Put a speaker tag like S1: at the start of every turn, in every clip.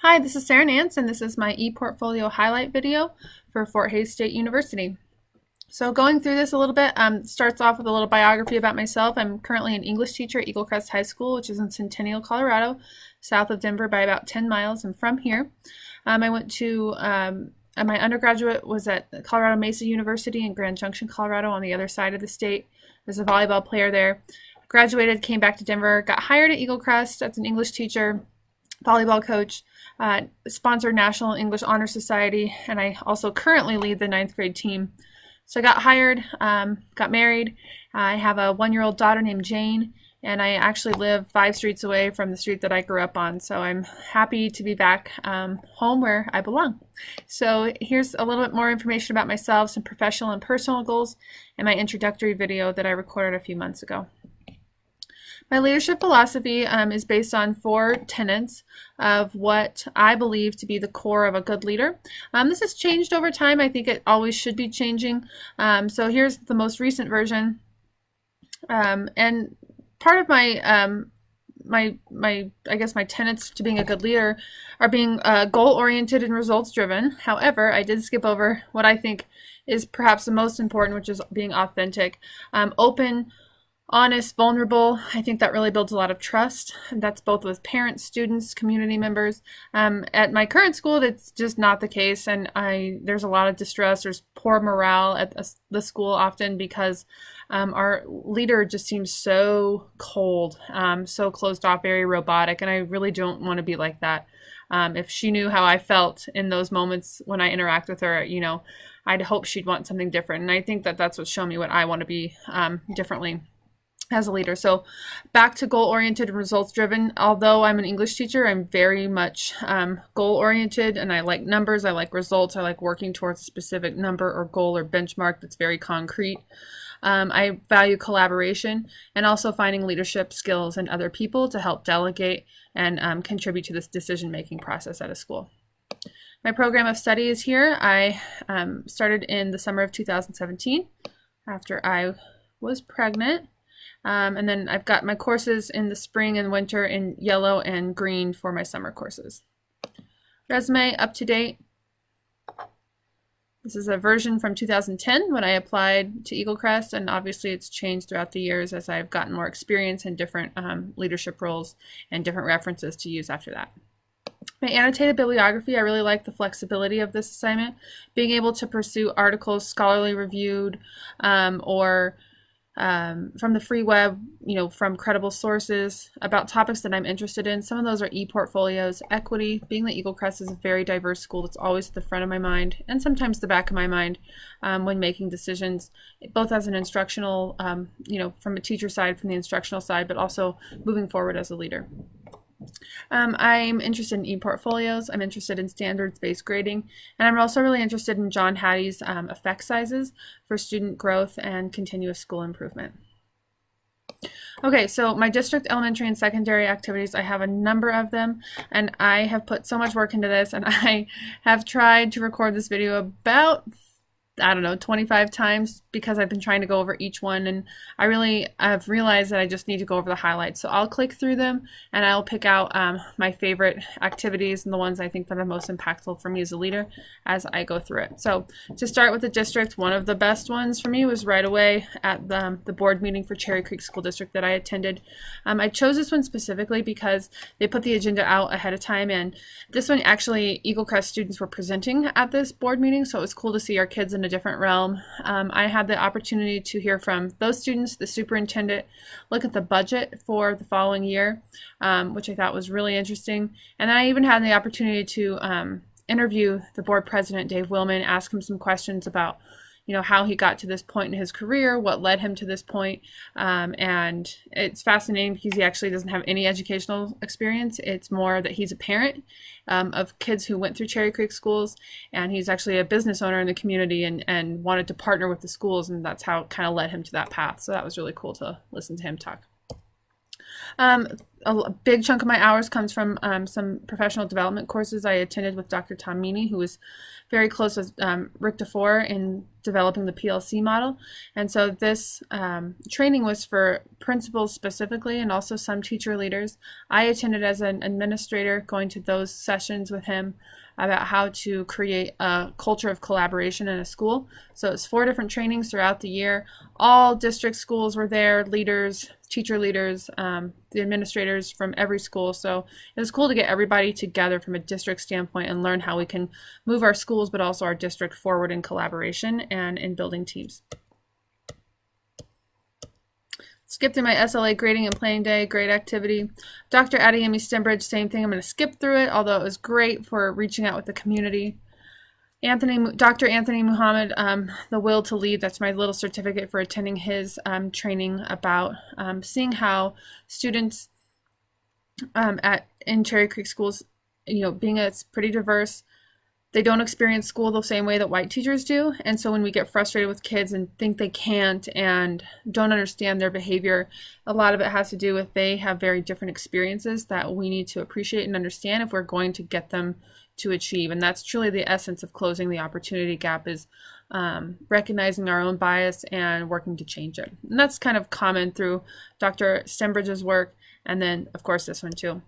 S1: Hi, this is Sarah Nance, and this is my ePortfolio highlight video for Fort Hays State University. So going through this a little bit, starts off with a little biography about myself. I'm currently an English teacher at Eagle Crest High School, which is in Centennial, Colorado, south of Denver by about 10 miles. I'm from here. I went to, my undergraduate was at Colorado Mesa University in Grand Junction, Colorado, on the other side of the state. As a volleyball player there. Graduated, came back to Denver, got hired at Eagle Crest as an English teacher, volleyball coach, sponsored National English Honor Society, and I also currently lead the 9th grade team. So I got hired, got married. I have a 1-year-old daughter named Jane, and I actually live 5 streets away from the street that I grew up on. So I'm happy to be back home where I belong. So here's a little bit more information about myself, some professional and personal goals, and my introductory video that I recorded a few months ago. My leadership philosophy is based on 4 tenets of what I believe to be the core of a good leader. This has changed over time. I think it always should be changing. So here's the most recent version. And part of my I guess my tenets to being a good leader are being goal-oriented and results-driven. However, I did skip over what I think is perhaps the most important, which is being authentic, open, honest, vulnerable. I think that really builds a lot of trust. And that's both with parents, students, community members. At my current school, that's just not the case. And there's a lot of distress. There's poor morale at the school often because our leader just seems so cold, so closed off, very robotic. And I really don't want to be like that. If she knew how I felt in those moments when I interact with her, I'd hope she'd want something different. And I think that that's what's shown me what I want to be differently as a leader. So back to goal-oriented and results-driven. Although I'm an English teacher, I'm very much goal-oriented, and I like numbers, I like results, I like working towards a specific number or goal or benchmark that's very concrete. I value collaboration and also finding leadership skills in other people to help delegate and contribute to this decision-making process at a school. My program of study is here. I started in the summer of 2017 after I was pregnant. And then I've got my courses in the spring and winter in yellow and green for my summer courses. Resume up to date. This is a version from 2010 when I applied to Eagle Crest, and obviously it's changed throughout the years as I've gotten more experience in different leadership roles and different references to use after that. My annotated bibliography, I really like the flexibility of this assignment, being able to pursue articles scholarly reviewed or from the free web, from credible sources about topics that I'm interested in. Some of those are ePortfolios. Equity, being that Eagle Crest is a very diverse school, that's always at the front of my mind and sometimes the back of my mind when making decisions, both as an instructional, from a teacher side, from the instructional side, but also moving forward as a leader. I'm interested in ePortfolios. I'm interested in standards-based grading, and I'm also really interested in John Hattie's effect sizes for student growth and continuous school improvement. Okay, so my district elementary and secondary activities, I have a number of them, and I have put so much work into this, and I have tried to record this video about 25 times because I've been trying to go over each one, and I've realized that I just need to go over the highlights. So I'll click through them and I'll pick out my favorite activities and the ones I think that are most impactful for me as a leader as I go through it. So to start with the district, one of the best ones for me was right away at the board meeting for Cherry Creek School District that I attended. I chose this one specifically because they put the agenda out ahead of time, and this one actually Eagle Crest students were presenting at this board meeting, so it was cool to see our kids in a different realm. I had the opportunity to hear from those students, the superintendent, look at the budget for the following year, which I thought was really interesting. And then I even had the opportunity to interview the board president, Dave Willman, ask him some questions about how he got to this point in his career, what led him to this point. And it's fascinating because he actually doesn't have any educational experience. It's more that he's a parent of kids who went through Cherry Creek schools, and he's actually a business owner in the community and wanted to partner with the schools, and that's how it kind of led him to that path. So that was really cool to listen to him talk. a big chunk of my hours comes from some professional development courses I attended with Dr. Tom Meany, who was very close with Rick DeFore in developing the PLC model. And so this training was for principals specifically, and also some teacher leaders. I attended as an administrator, going to those sessions with him about how to create a culture of collaboration in a school. So it's 4 different trainings throughout the year. All district schools were there, leaders, teacher leaders, the administrators from every school. So it was cool to get everybody together from a district standpoint and learn how we can move our schools, but also our district forward in collaboration and in building teams. Skip through my SLA grading and planning day, great activity. Dr. Adeyemi Stembridge, same thing. I'm going to skip through it, although it was great for reaching out with the community. Dr. Anthony Muhammad, the Will to Lead, that's my little certificate for attending his training about seeing how students in Cherry Creek schools, being it's pretty diverse, they don't experience school the same way that white teachers do. And so when we get frustrated with kids and think they can't and don't understand their behavior, a lot of it has to do with they have very different experiences that we need to appreciate and understand if we're going to get them to achieve. And that's truly the essence of closing the opportunity gap, is recognizing our own bias and working to change it. And that's kind of common through Dr. Stembridge's work, and then of course this one too.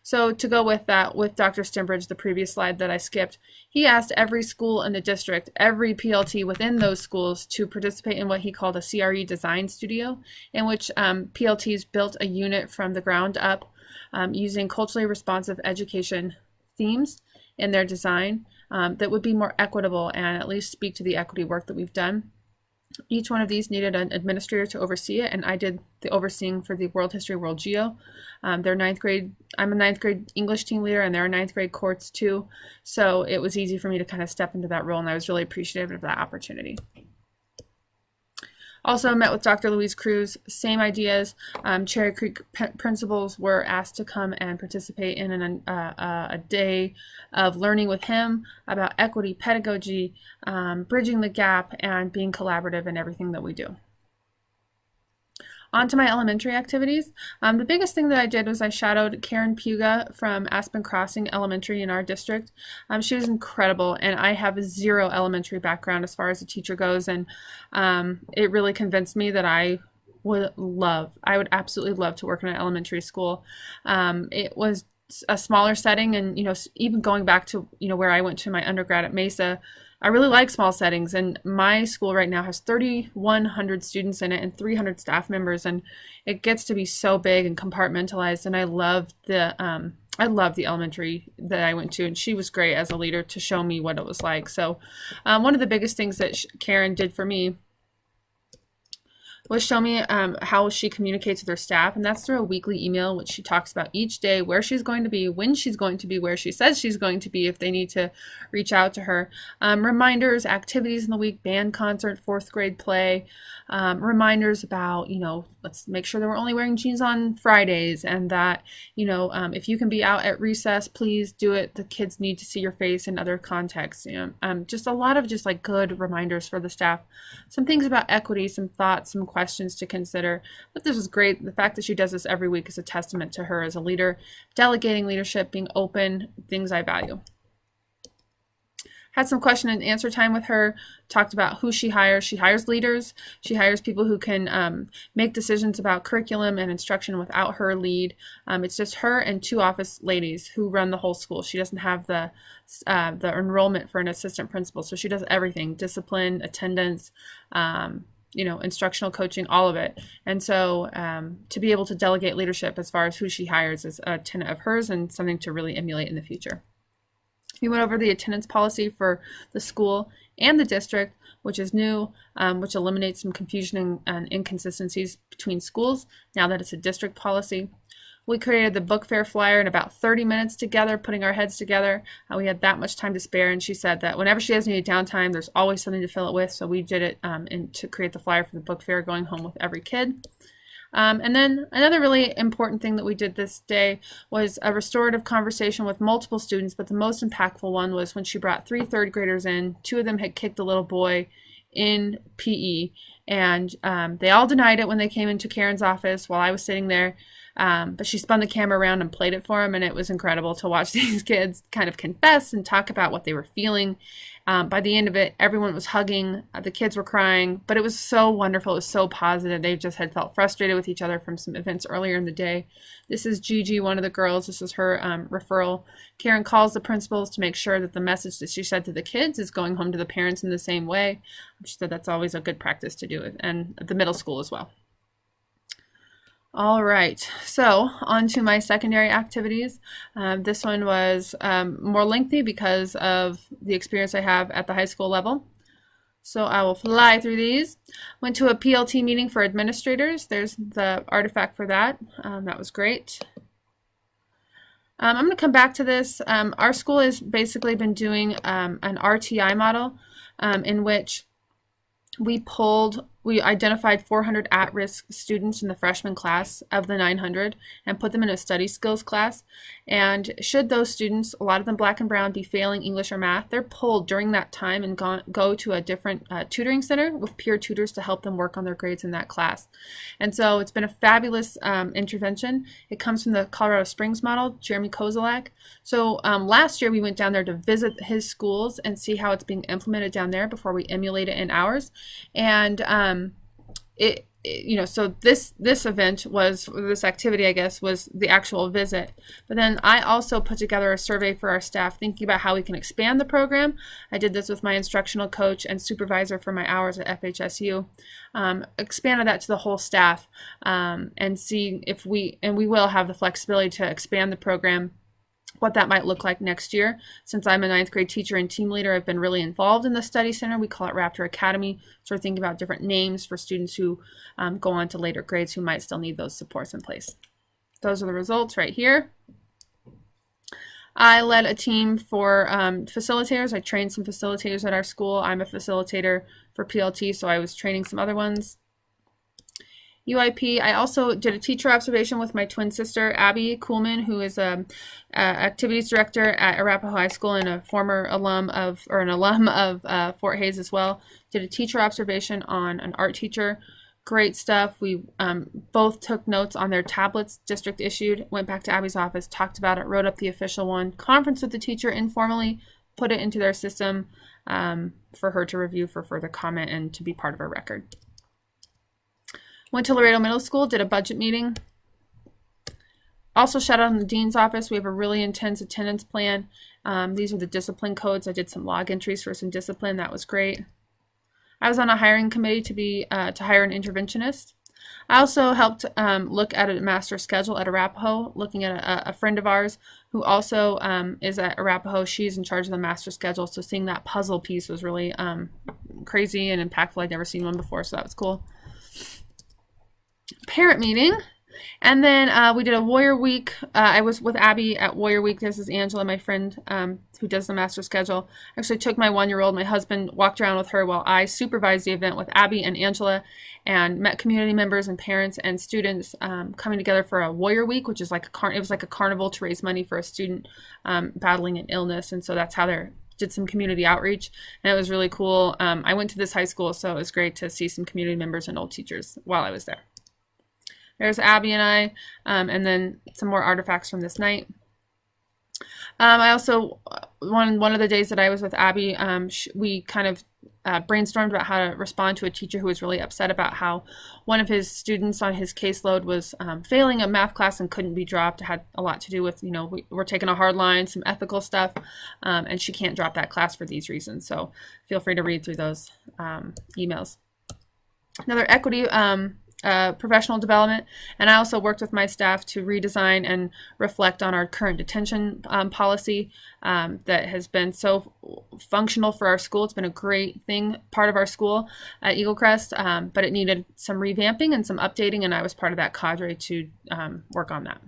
S1: So to go with that, with Dr. Stembridge, the previous slide that I skipped, he asked every school in the district, every PLT within those schools, to participate in what he called a CRE design studio, in which PLTs built a unit from the ground up using culturally responsive education themes in their design that would be more equitable and at least speak to the equity work that we've done. Each one of these needed an administrator to oversee it, and I did the overseeing for the World History, World Geo. They're 9th grade. I'm a 9th grade English team leader, and they're 9th grade courts too. So it was easy for me to kind of step into that role, and I was really appreciative of that opportunity. Also met with Dr. Louise Cruz, same ideas. Cherry Creek principals were asked to come and participate in a day of learning with him about equity, pedagogy, bridging the gap, and being collaborative in everything that we do. On to my elementary activities. The biggest thing that I did was I shadowed Karen Puga from Aspen Crossing Elementary in our district. She was incredible, and I have 0 elementary background as far as a teacher goes, and it really convinced me that I would absolutely love to work in an elementary school. It was a smaller setting, and even going back to where I went to my undergrad at Mesa, I really like small settings, and my school right now has 3,100 students in it and 300 staff members, and it gets to be so big and compartmentalized, and I love the elementary that I went to, and she was great as a leader to show me what it was like. So one of the biggest things that Karen did for me was show me how she communicates with her staff, and that's through a weekly email, which she talks about each day, where she's going to be, when she's going to be, where she says she's going to be if they need to reach out to her. Reminders, activities in the week, band concert, 4th grade play, reminders about, let's make sure that we're only wearing jeans on Fridays, and that, if you can be out at recess, please do it. The kids need to see your face in other contexts. Just a lot of like good reminders for the staff. Some things about equity, some thoughts, some questions to consider. But this is great. The fact that she does this every week is a testament to her as a leader, delegating leadership, being open, things I value. Had some question and answer time with her, talked about who she hires. She hires leaders. She hires people who can make decisions about curriculum and instruction without her lead. It's just her and 2 office ladies who run the whole school. She doesn't have the enrollment for an assistant principal, so she does everything: discipline, attendance, instructional coaching, all of it. And so to be able to delegate leadership as far as who she hires is a tenet of hers and something to really emulate in the future. We went over the attendance policy for the school and the district, which is new, which eliminates some confusion and inconsistencies between schools now that it's a district policy. We created the book fair flyer in about 30 minutes together, putting our heads together. We had that much time to spare, and she said that whenever she has any downtime, there's always something to fill it with. So we did it to create the flyer for the book fair, going home with every kid. And then another really important thing that we did this day was a restorative conversation with multiple students, but the most impactful one was when she brought 3 third graders in. 2 of them had kicked a little boy in PE, and they all denied it when they came into Karen's office while I was sitting there. But she spun the camera around and played it for him, and it was incredible to watch these kids kind of confess and talk about what they were feeling. By the end of it, everyone was hugging, the kids were crying, but it was so wonderful. It was so positive. They just had felt frustrated with each other from some events earlier in the day. This is Gigi, one of the girls. This is her referral. Karen calls the principals to make sure that the message that she said to the kids is going home to the parents in the same way. She said that's always a good practice to do it, and at the middle school as well. All right, so on to my secondary activities. This one was more lengthy because of the experience I have at the high school level. So I will fly through these. Went to a PLT meeting for administrators. There's the artifact for that. That was great. I'm going to come back to this. Our school has basically been doing an RTI model in which we identified 400 at-risk students in the freshman class of the 900 and put them in a study skills class. And should those students, a lot of them black and brown, be failing English or math, they're pulled during that time and go to a different tutoring center with peer tutors to help them work on their grades in that class. And so it's been a fabulous intervention. It comes from the Colorado Springs model, Jeremy Kozolak. So last year we went down there to visit his schools and see how it's being implemented down there before we emulate it in ours. And so this event was, this activity, I guess, was the actual visit. But then I also put together a survey for our staff thinking about how we can expand the program. I did this with my instructional coach and supervisor for my hours at FHSU. Expanded that to the whole staff and see if we will have the flexibility to expand the program, what that might look like next year. Since I'm a 9th grade teacher and team leader, I've been really involved in the study center. We call it Raptor Academy. So we're thinking about different names for students who go on to later grades who might still need those supports in place. Those are the results right here. I led a team for facilitators. I trained some facilitators at our school. I'm a facilitator for PLT, so I was training some other ones. UIP, I also did a teacher observation with my twin sister, Abby Kuhlman, who is a activities director at Arapahoe High School and a former alum of Fort Hays as well. Did a teacher observation on an art teacher. Great stuff. We both took notes on their tablets district issued, went back to Abby's office, talked about it, wrote up the official one, conferenced with the teacher informally, put it into their system for her to review for further comment and to be part of our record. Went to Laredo Middle School, did a budget meeting. Also shout out in the dean's office. We have a really intense attendance plan. These are the discipline codes. I did some log entries for some discipline. That was great. I was on a hiring committee to hire an interventionist. I also helped look at a master schedule at Arapahoe, looking at a friend of ours who also is at Arapahoe. She's in charge of the master schedule, so seeing that puzzle piece was really crazy and impactful. I'd never seen one before, so that was cool. Parent meeting, and then we did a Warrior Week. I was with Abby at Warrior Week. This is Angela, my friend who does the master schedule. I actually took my 1-year-old, my husband, walked around with her while I supervised the event with Abby and Angela, and met community members and parents and students coming together for a Warrior Week, which is like it was like a carnival to raise money for a student battling an illness, and so that's how they did some community outreach, and it was really cool. I went to this high school, so it was great to see some community members and old teachers while I was there. There's Abby and I, and then some more artifacts from this night. I also, one of the days that I was with Abby, we kind of brainstormed about how to respond to a teacher who was really upset about how one of his students on his caseload was failing a math class and couldn't be dropped. It had a lot to do with, we're taking a hard line, some ethical stuff, and she can't drop that class for these reasons. So feel free to read through those emails. Another equity professional development, and I also worked with my staff to redesign and reflect on our current detention policy that has been so functional for our school. It's been a great part of our school at Eagle Crest, but it needed some revamping and some updating, and I was part of that cadre to work on that.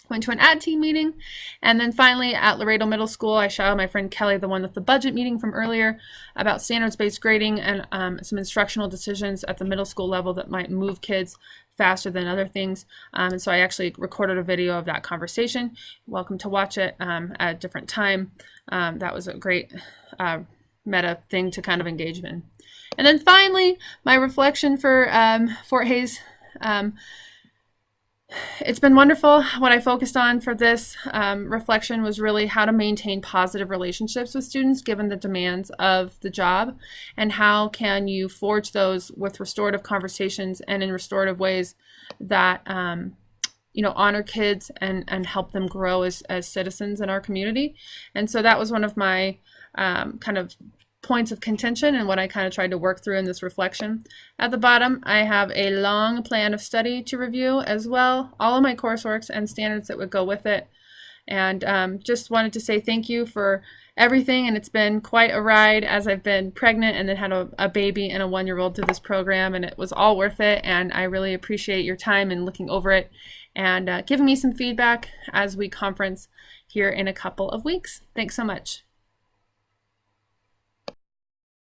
S1: Went to an ad team meeting, and then finally at Laredo Middle School, I shadowed my friend Kelly, the one with the budget meeting from earlier, about standards-based grading and some instructional decisions at the middle school level that might move kids faster than other things. And so I actually recorded a video of that conversation. Welcome to watch it at a different time. That was a great meta thing to kind of engage in. And then finally, my reflection for Fort Hays. It's been wonderful. What I focused on for this reflection was really how to maintain positive relationships with students given the demands of the job, and how can you forge those with restorative conversations and in restorative ways that honor kids and help them grow as citizens in our community. And so that was one of my kind of points of contention and what I kind of tried to work through in this reflection. At the bottom, I have a long plan of study to review as well, all of my courseworks and standards that would go with it. And just wanted to say thank you for everything, and it's been quite a ride as I've been pregnant and then had a baby and a 1-year-old through this program, and it was all worth it, and I really appreciate your time and looking over it and giving me some feedback as we conference here in a couple of weeks. Thanks so much.